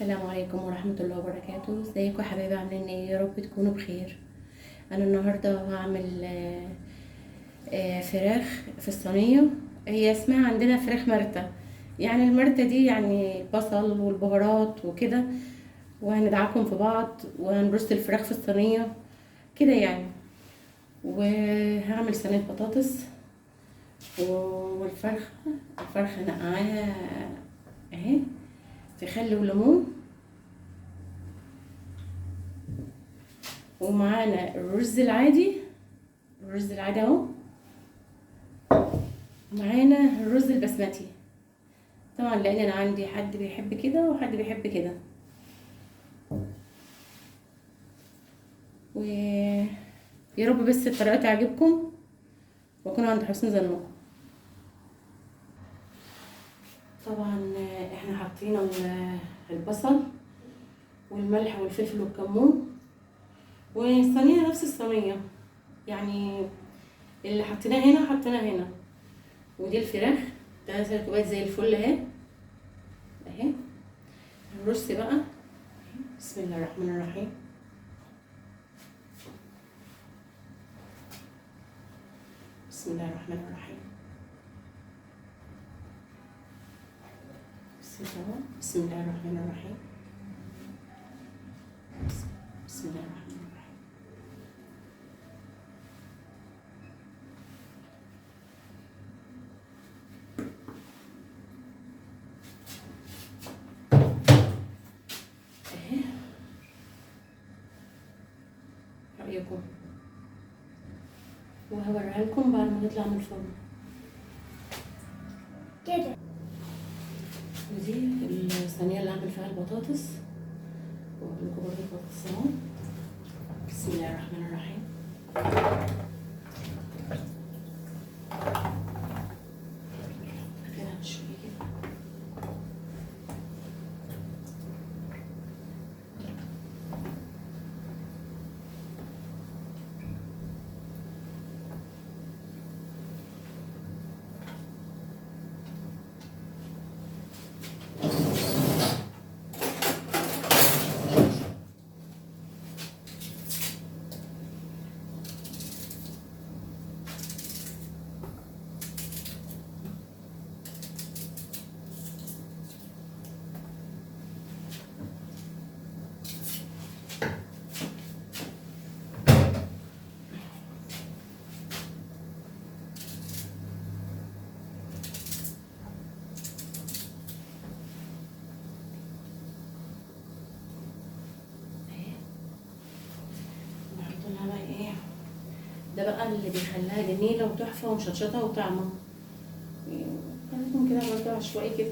السلام عليكم ورحمة الله وبركاته. ازيكم يا حبايبي؟ عاملين ايه؟ يا رب تكونوا بخير. انا النهاردة هعمل فراخ في الصينية. هي اسمها عندنا فراخ مرتة، يعني المرتة دي يعني البصل والبهارات وكده، وهندعكم في بعض وهنرص الفراخ في الصينية كده يعني. وهعمل صينية بطاطس الفرخة نقعاها اهي في خل وليمون، ومعانا الرز العادي اهو، معانا الرز البسمتي طبعا، لان انا عندي حد بيحب كده وحد بيحب كده. ويا رب بس الطريقه تعجبكم واكون عند حسن ظنكم. طبعا احنا حاطين البصل والملح والفلفل والكمون، والصينيه نفس الصينيه يعني، اللي حطيناه هنا حطيناه هنا. ودي الفراخ 3 كوبايات زي الفل اهي. الرز بقى، بسم الله الرحمن الرحيم. بسم الله الرحمن الرحيم. بسم الله الرحمن الرحيم. بسم الله الرحمن الرحيم. اهي رأيكم، وهوريها لكم بعد ما نطلع من الفرن كده. ودي الصينية اللي هعمل فيها البطاطس، واقول لكم برضه البطاطس اهو. بسم الله الرحمن الرحيم. كده شوية كده. ده بقى اللي بيخليها جميلة وتحفة ومشطشطة وطعمة. خليكم كده برضه عشوائي كده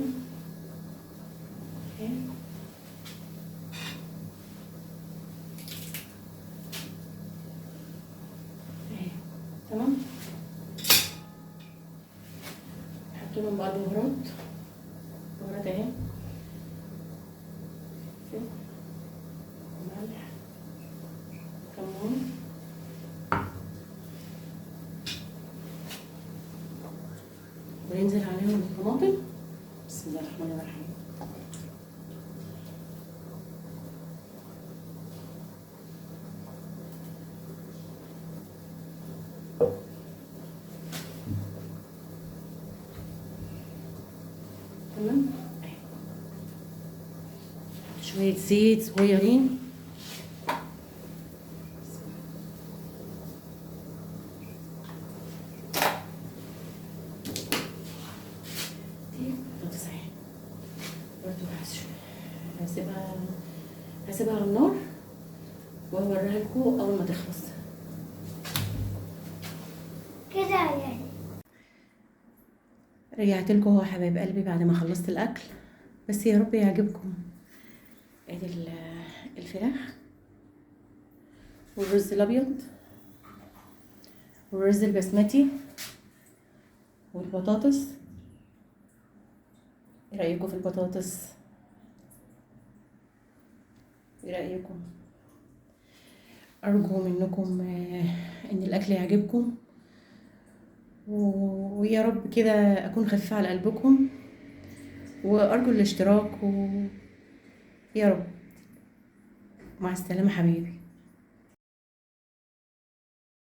اهي. اهي تمام. نحط لهم بقى بهارات اهي، ملح، كمون، وينزل عليهم الطماطم. بسم الله الرحمن الرحيم. تمام. شوية زيت صغيرين. دي بطاطس اهي برضه هسيبها على النار وهوريها لكم اول ما تخلص كده يعني. رجعت لكم اهو يا حبايب قلبي بعد ما خلصت الاكل، بس يا رب يعجبكم. ادي الفراخ والرز الابيض والرز البسمتي والبطاطس. ايه رايكم في البطاطس؟ ايه رايكم؟ ارجو منكم ان الاكل يعجبكم، ويا رب كده اكون خفيفه على قلبكم، وارجو الاشتراك، ويا يا رب. مع السلامة حبيبي.